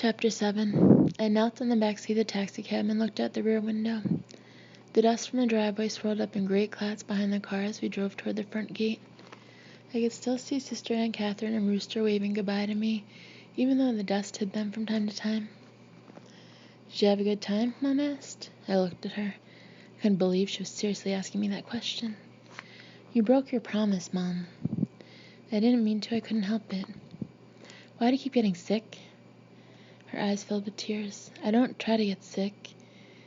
Chapter 7. I knelt in the backseat of the taxicab and looked out the rear window. The dust from the driveway swirled up in great clouds behind the car as we drove toward the front gate. I could still see Sister Aunt Catherine and Rooster waving goodbye to me, even though the dust hid them from time to time. "Did you have a good time?" Mom asked. I looked at her. I couldn't believe she was seriously asking me that question. "You broke your promise, Mom." "I didn't mean to. I couldn't help it." "Why do you keep getting sick?" Her eyes filled with tears. "I don't try to get sick."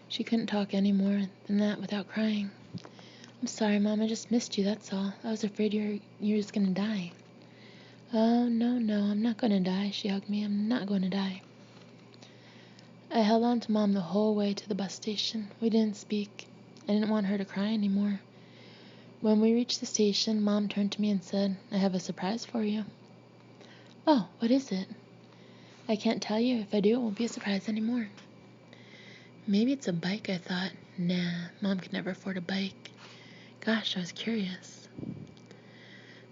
She couldn't talk any more than that without crying. "I'm sorry, Mom. I just missed you, that's all. I was afraid you were just gonna die." "Oh, no, I'm not gonna die," she hugged me. "I'm not gonna die." I held on to Mom the whole way to the bus station. We didn't speak. I didn't want her to cry anymore. When we reached the station, Mom turned to me and said, "I have a surprise for you." "Oh, what is it?" "I can't tell you. If I do, it won't be a surprise anymore." Maybe it's a bike, I thought. Nah, Mom could never afford a bike. Gosh, I was curious.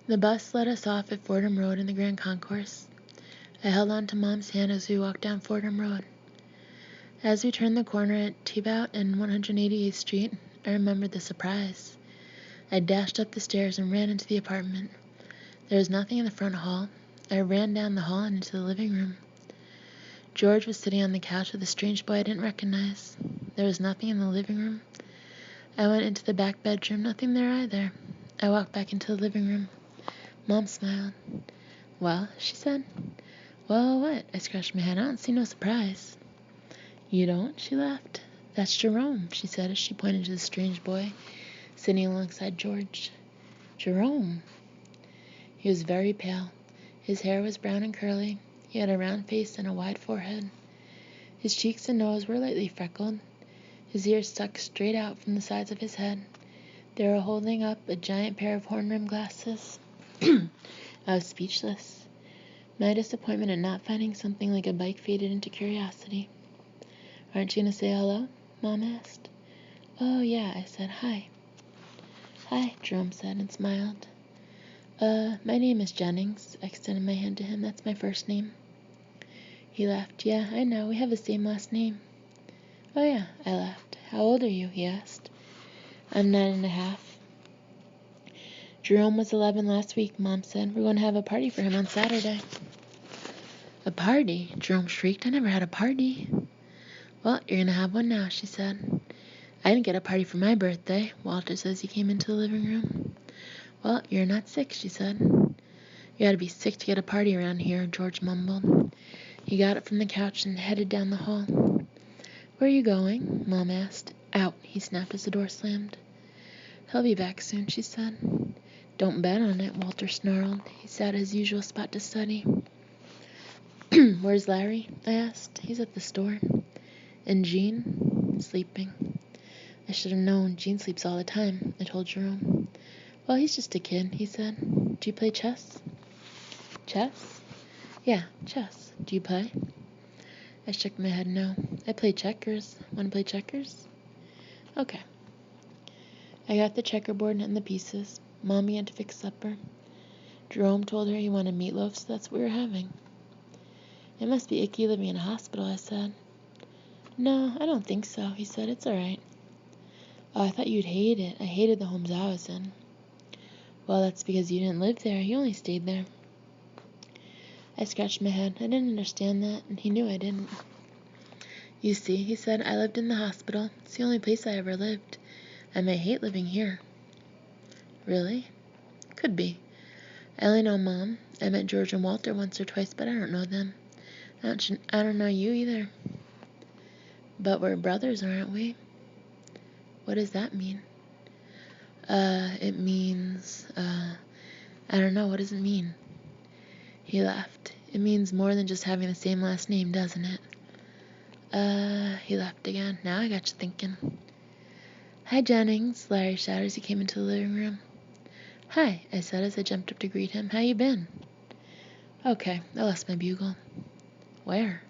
The bus let us off at Fordham Road in the Grand Concourse. I held on to Mom's hand as we walked down Fordham Road. As we turned the corner at Teabout and 188th Street, I remembered the surprise. I dashed up the stairs and ran into the apartment. There was nothing in the front hall. I ran down the hall and into the living room. George was sitting on the couch with a strange boy I didn't recognize. There was nothing in the living room. I went into the back bedroom, nothing there either. I walked back into the living room. Mom smiled. "Well," she said. "Well, what?" I scratched my head. "I don't see no surprise." "You don't?" She laughed. "That's Jerome," she said as she pointed to the strange boy sitting alongside George. "Jerome." He was very pale. His hair was brown and curly. He had a round face and a wide forehead. His cheeks and nose were lightly freckled. His ears stuck straight out from the sides of his head. They were holding up a giant pair of horn-rimmed glasses. I was speechless. My disappointment at not finding something like a bike faded into curiosity. "Aren't you going to say hello?" Mom asked. "Oh, yeah," I said. "Hi." "Hi," Jerome said and smiled. My name is Jennings." I extended my hand to him. "That's my first name." He laughed. "Yeah, I know. We have the same last name." "Oh, yeah," I laughed. "How old are you?" he asked. "I'm 9.5. Jerome was 11 last week," Mom said. "We're going to have a party for him on Saturday." "A party?" Jerome shrieked. "I never had a party." "Well, you're going to have one now," she said. "I didn't get a party for my birthday," Walter said as he came into the living room. "Well, you're not sick," she said. "You gotta be sick to get a party around here," George mumbled. He got up from the couch and headed down the hall. "Where are you going?" Mom asked. "Out," he snapped as the door slammed. "He'll be back soon," she said. "Don't bet on it," Walter snarled. He sat at his usual spot to study. "Where's Larry?" I asked. "He's at the store." "And Jean?" "Sleeping." "I should have known. Jean sleeps all the time," I told Jerome. "Well, he's just a kid," he said. "Do you play chess?" "Chess?" "Yeah, chess. Do you play?" I shook my head no. "I play checkers. Want to play checkers?" "Okay." I got the checkerboard and the pieces. Mom began to fix supper. Jerome told her he wanted meatloaf, so that's what we were having. "It must be icky living in a hospital," I said. "No, I don't think so," he said. "It's all right." "Oh, I thought you'd hate it. I hated the homes I was in." "Well, that's because you didn't live there. You only stayed there." I scratched my head. I didn't understand that, and he knew I didn't. "You see," he said, "I lived in the hospital. It's the only place I ever lived. I may hate living here." "Really?" "Could be. I only know Mom. I met George and Walter once or twice, but I don't know them. I don't know you either." "But we're brothers, aren't we?" "What does that mean?" It means, I don't know. What does it mean?" He laughed. "It means more than just having the same last name, doesn't it?" He laughed again. "Now I got you thinking." "Hi, Jennings," Larry shouted as he came into the living room. "Hi," I said as I jumped up to greet him. "How you been?" "Okay, I lost my bugle." "Where?"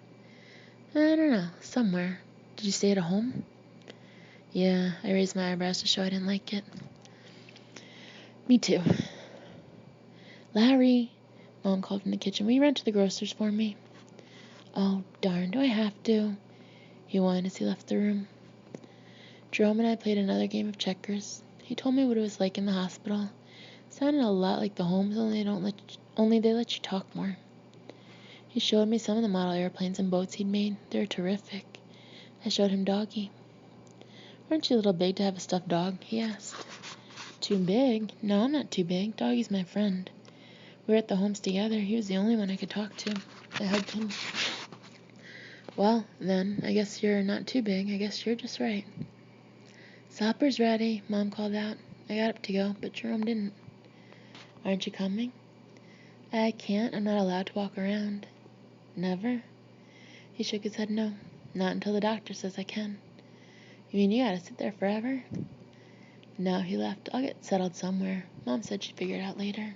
"I don't know. Somewhere. Did you stay at a home?" "Yeah," I raised my eyebrows to show I didn't like it. "Me too." "Larry," Mom called from the kitchen, "will you run to the grocer's for me?" Oh, darn, do I have to? He whined as he left the room. Jerome and I played another game of checkers. He told me what it was like in the hospital. Sounded a lot like the homes, only they let you talk more. He showed me some of the model airplanes and boats he'd made. They were terrific. I showed him Doggy. Aren't you a little big to have a stuffed dog? He asked. Too big? No, I'm not too big. Doggy's my friend. We were at the homes together. He was the only one I could talk to. I hugged him. Well, then, I guess you're not too big. I guess you're just right. Supper's ready, Mom called out. I got up to go, but Jerome didn't. Aren't you coming? I can't. I'm not allowed to walk around. Never? He shook his head no. Not until the doctor says I can. You mean you gotta sit there forever? No, he laughed. I'll get settled somewhere. Mom said she'd figure it out later.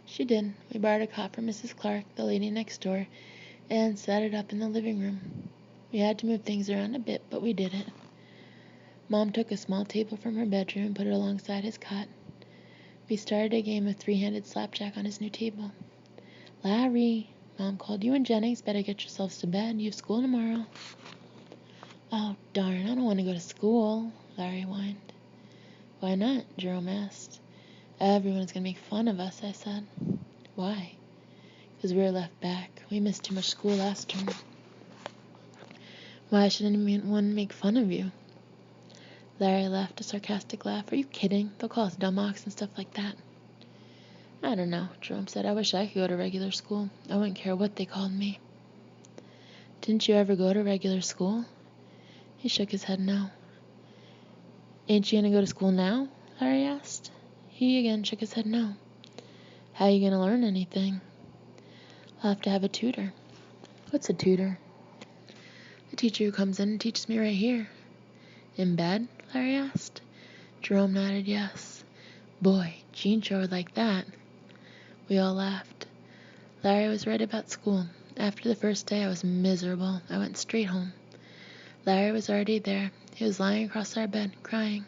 She did. We borrowed a cot from Mrs. Clark, the lady next door, and set it up in the living room. We had to move things around a bit, but we did it. Mom took a small table from her bedroom and put it alongside his cot. We started a game of three-handed slapjack on his new table. Larry, Mom called. You and Jennings better get yourselves to bed. You have school tomorrow. Oh, darn, I don't want to go to school, Larry whined. Why not? Jerome asked. Everyone's going to make fun of us, I said. Why? Because we were left back. We missed too much school last term. Why should anyone make fun of you? Larry laughed a sarcastic laugh. Are you kidding? They'll call us dumbox and stuff like that. I don't know, Jerome said. I wish I could go to regular school. I wouldn't care what they called me. Didn't you ever go to regular school? He shook his head no. Ain't you going to go to school now? Larry asked. He again shook his head no. How are you going to learn anything? I'll have to have a tutor. What's a tutor? A teacher who comes in and teaches me right here. In bed? Larry asked. Jerome nodded yes. Boy, Jean sure would like that. We all laughed. Larry was right about school. After the first day, I was miserable. I went straight home. Larry was already there. He was lying across our bed, crying.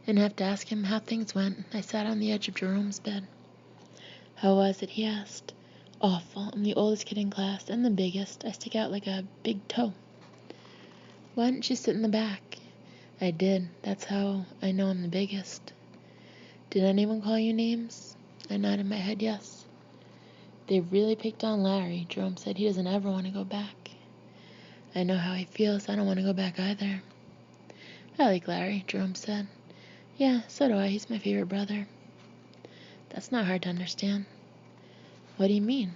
Didn't have to ask him how things went. I sat on the edge of Jerome's bed. How was it? He asked. Awful. I'm the oldest kid in class and the biggest. I stick out like a big toe. Why didn't you sit in the back? I did. That's how I know I'm the biggest. Did anyone call you names? I nodded my head yes. They really picked on Larry. Jerome said he doesn't ever want to go back. I know how he feels. I don't want to go back either. I like Larry, Jerome said. Yeah, so do I. He's my favorite brother. That's not hard to understand. What do you mean?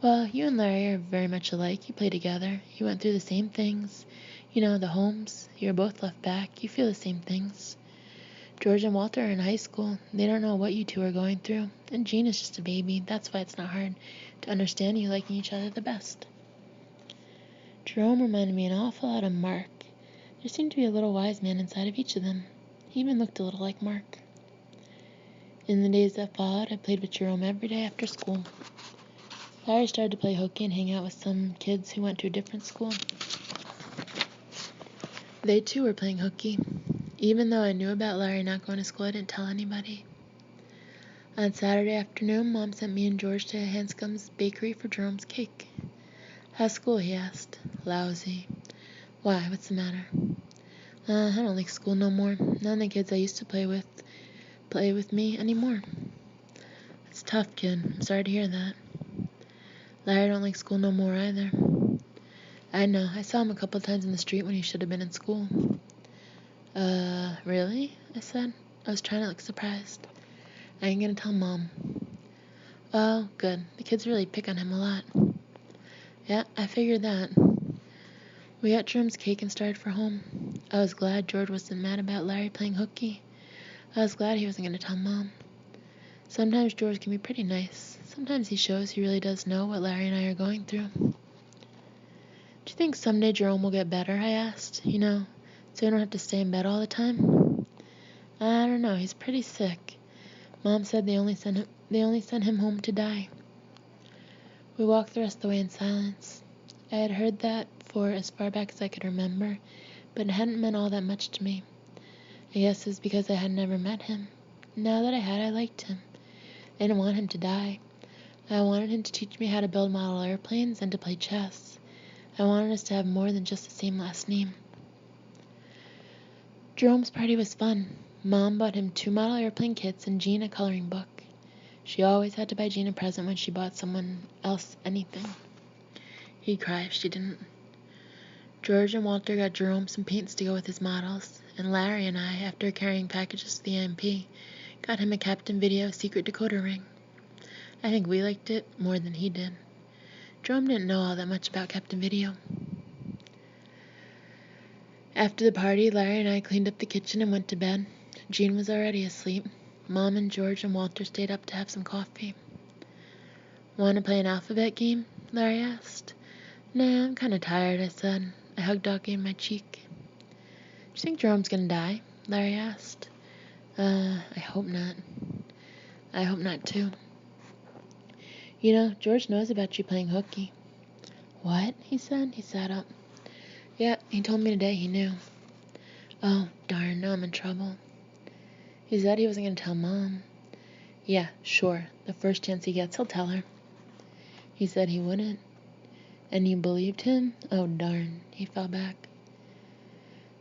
Well, you and Larry are very much alike. You play together. You went through the same things. You know, the homes. You're both left back. You feel the same things. George and Walter are in high school. They don't know what you two are going through. And Jean is just a baby. That's why it's not hard to understand you liking each other the best. Jerome reminded me an awful lot of Mark. There seemed to be a little wise man inside of each of them. He even looked a little like Mark. In the days that followed, I played with Jerome every day after school. Larry started to play hooky and hang out with some kids who went to a different school. They too were playing hooky. Even though I knew about Larry not going to school, I didn't tell anybody. On Saturday afternoon, Mom sent me and George to Hanscom's bakery for Jerome's cake. How's school? He asked. Lousy. Why? What's the matter? I don't like school no more. None of the kids I used to play with me anymore. It's tough, kid. I'm sorry to hear that. Larry don't like school no more either. I know. I saw him a couple times in the street when he should have been in school. Really? I said. I was trying to look surprised. I ain't gonna tell Mom. Oh, good. The kids really pick on him a lot. Yeah, I figured that. We got Jerome's cake and started for home. I was glad George wasn't mad about Larry playing hooky. I was glad he wasn't gonna tell Mom. Sometimes George can be pretty nice. Sometimes he shows he really does know what Larry and I are going through. Do you think someday Jerome will get better? I asked. So we don't have to stay in bed all the time? I don't know. He's pretty sick. Mom said they only sent him home to die. We walked the rest of the way in silence. I had heard that for as far back as I could remember, but it hadn't meant all that much to me. I guess it was because I had never met him. Now that I had, I liked him. I didn't want him to die. I wanted him to teach me how to build model airplanes and to play chess. I wanted us to have more than just the same last name. Jerome's party was fun. Mom bought him 2 model airplane kits and Jean a coloring book. She always had to buy Jean a present when she bought someone else anything. He'd cry if she didn't. George and Walter got Jerome some paints to go with his models, and Larry and I, after carrying packages to the MP, got him a Captain Video secret decoder ring. I think we liked it more than he did. Jerome didn't know all that much about Captain Video. After the party, Larry and I cleaned up the kitchen and went to bed. Jean was already asleep. Mom and George and Walter stayed up to have some coffee. Want to play an alphabet game? Larry asked. Nah, I'm kind of tired, I said. I hugged Doggy in my cheek. Do you think Jerome's gonna die? Larry asked. I hope not. I hope not, too. You know, George knows about you playing hooky. What? He said. He sat up. Yeah, he told me today he knew. Oh, darn, now I'm in trouble. He said he wasn't gonna tell Mom. Yeah, sure. The first chance he gets, he'll tell her. He said he wouldn't. And you believed him? Oh, darn. He fell back.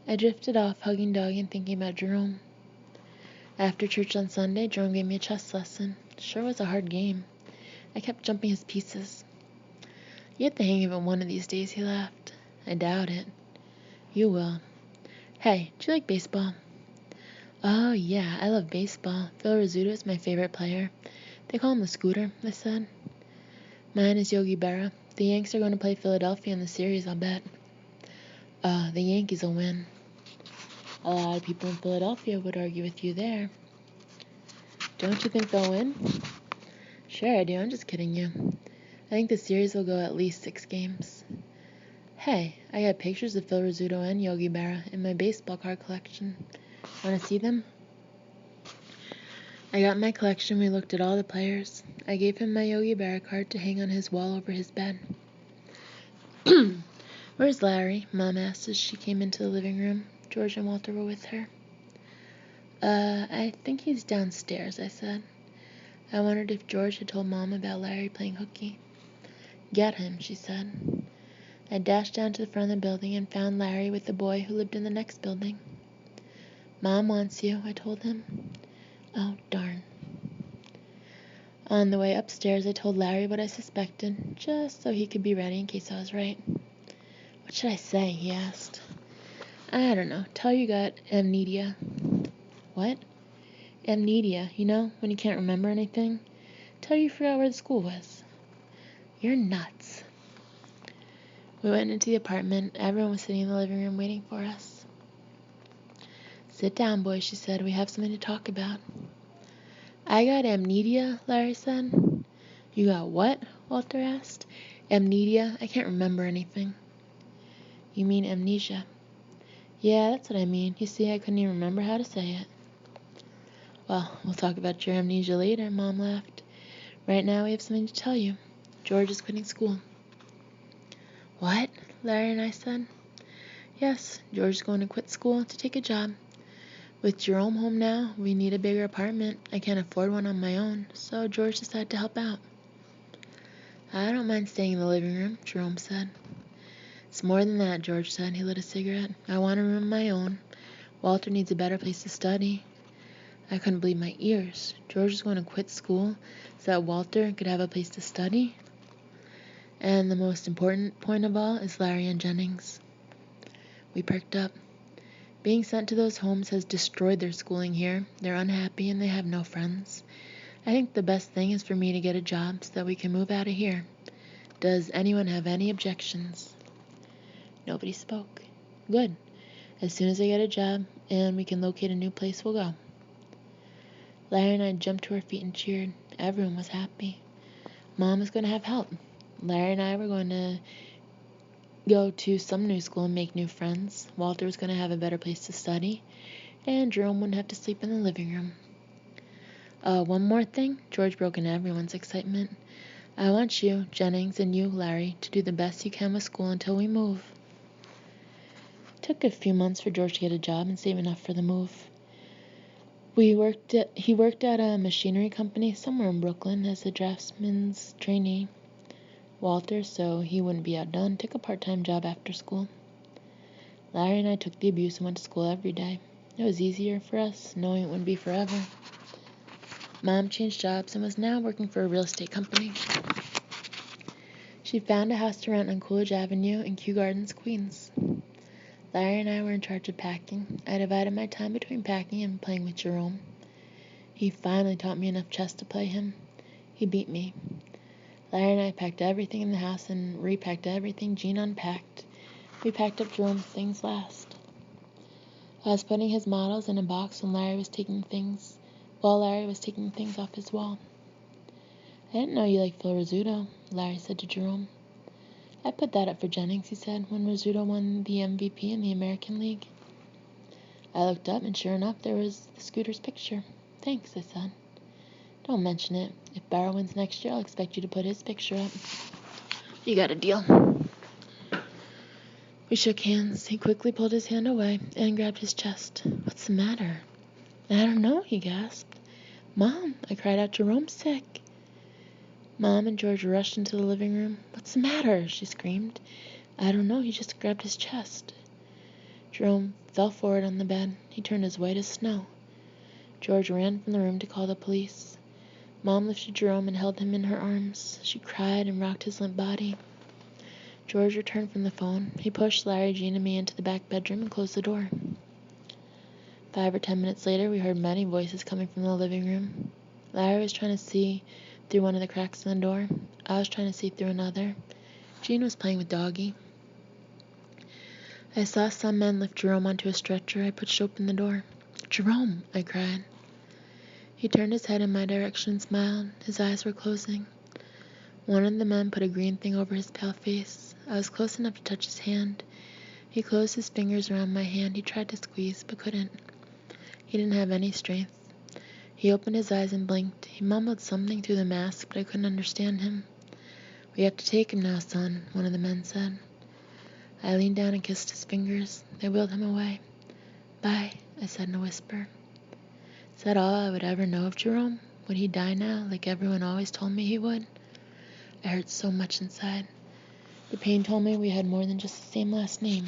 I drifted off, hugging Doggy and thinking about Jerome. After church on Sunday, Jerome gave me a chess lesson. Sure was a hard game. I kept jumping his pieces. You get the hang of it one of these days, he laughed. I doubt it. You will. Hey, do you like baseball? Oh, yeah, I love baseball. Phil Rizzuto is my favorite player. They call him the Scooter, I said. Mine is Yogi Berra. The Yanks are going to play Philadelphia in the series, I'll bet. The Yankees will win. A lot of people in Philadelphia would argue with you there. Don't you think they'll win? Sure I do, I'm just kidding you. I think the series will go at least 6 games. Hey, I got pictures of Phil Rizzuto and Yogi Berra in my baseball card collection. Want to see them? I got my collection. We looked at all the players. I gave him my Yogi Berra card to hang on his wall over his bed. Where's Larry? Mom asked as she came into the living room. George and Walter were with her. I think he's downstairs, I said. I wondered if George had told Mom about Larry playing hooky. Get him, she said. I dashed down to the front of the building and found Larry with the boy who lived in the next building. Mom wants you, I told him. Oh, darn. On the way upstairs, I told Larry what I suspected, just so he could be ready in case I was right. What should I say? He asked. I don't know. Tell you got amnesia. What? Amnesia, you know, when you can't remember anything. Tell you forgot where the school was. You're nuts. We went into the apartment. Everyone was sitting in the living room waiting for us. Sit down, boys, she said. We have something to talk about. I got amnesia, Larry said. You got what? Walter asked. Amnesia. I can't remember anything. You mean amnesia? Yeah, that's what I mean. You see, I couldn't even remember how to say it. Well, we'll talk about your amnesia later, Mom laughed. Right now we have something to tell you. George is quitting school. What? Larry and I said. Yes, George is going to quit school to take a job. With Jerome home now, we need a bigger apartment. I can't afford one on my own, so George decided to help out. I don't mind staying in the living room, Jerome said. It's more than that, George said. He lit a cigarette. I want a room of my own. Walter needs a better place to study. I couldn't believe my ears. George is going to quit school so that Walter could have a place to study. And the most important point of all is Larry and Jennings. We perked up. Being sent to those homes has destroyed their schooling here. They're unhappy and they have no friends. I think the best thing is for me to get a job so that we can move out of here. Does anyone have any objections? Nobody spoke. Good. As soon as I get a job and we can locate a new place, we'll go. Larry and I jumped to our feet and cheered. Everyone was happy. Mom was going to have help. Larry and I were going to go to some new school and make new friends. Walter was going to have a better place to study. And Jerome wouldn't have to sleep in the living room. One more thing. George broke into everyone's excitement. I want you, Jennings, and you, Larry, to do the best you can with school until we move. It took a few months for George to get a job and save enough for the move. He worked at a machinery company somewhere in Brooklyn as a draftsman's trainee. Walter, so he wouldn't be outdone, took a part-time job after school. Larry and I took the abuse and went to school every day. It was easier for us, knowing it wouldn't be forever. Mom changed jobs and was now working for a real estate company. She found a house to rent on Coolidge Avenue in Kew Gardens, Queens. Larry and I were in charge of packing. I divided my time between packing and playing with Jerome. He finally taught me enough chess to play him. He beat me. Larry and I packed everything in the house and repacked everything Jean unpacked. We packed up Jerome's things last. I was putting his models in a box while Larry was taking things off his wall. I didn't know you liked Phil Rizzuto, Larry said to Jerome. I put that up for Jennings, he said, when Rizzuto won the MVP in the American League. I looked up, and sure enough, there was the Scooter's picture. Thanks, I said. Don't mention it. If Barrow wins next year, I'll expect you to put his picture up. You got a deal. We shook hands. He quickly pulled his hand away and grabbed his chest. What's the matter? I don't know, he gasped. Mom, I cried out, Jerome's sick. Mom and George rushed into the living room. What's the matter? She screamed. I don't know, he just grabbed his chest. Jerome fell forward on the bed. He turned as white as snow. George ran from the room to call the police. Mom lifted Jerome and held him in her arms. She cried and rocked his limp body. George returned from the phone. He pushed Larry, Jean, and me into the back bedroom and closed the door. 5 or 10 minutes later, we heard many voices coming from the living room. Larry was trying to see through one of the cracks in the door. I was trying to see through another. Jean was playing with Doggy. I saw some men lift Jerome onto a stretcher. I pushed open the door. Jerome, I cried. He turned his head in my direction and smiled. His eyes were closing. One of the men put a green thing over his pale face. I was close enough to touch his hand. He closed his fingers around my hand. He tried to squeeze, but couldn't. He didn't have any strength. He opened his eyes and blinked. He mumbled something through the mask, but I couldn't understand him. We have to take him now, son, one of the men said. I leaned down and kissed his fingers. They wheeled him away. Bye, I said in a whisper. Is that all I would ever know of Jerome? Would he die now, like everyone always told me he would? I hurt so much inside. The pain told me we had more than just the same last name.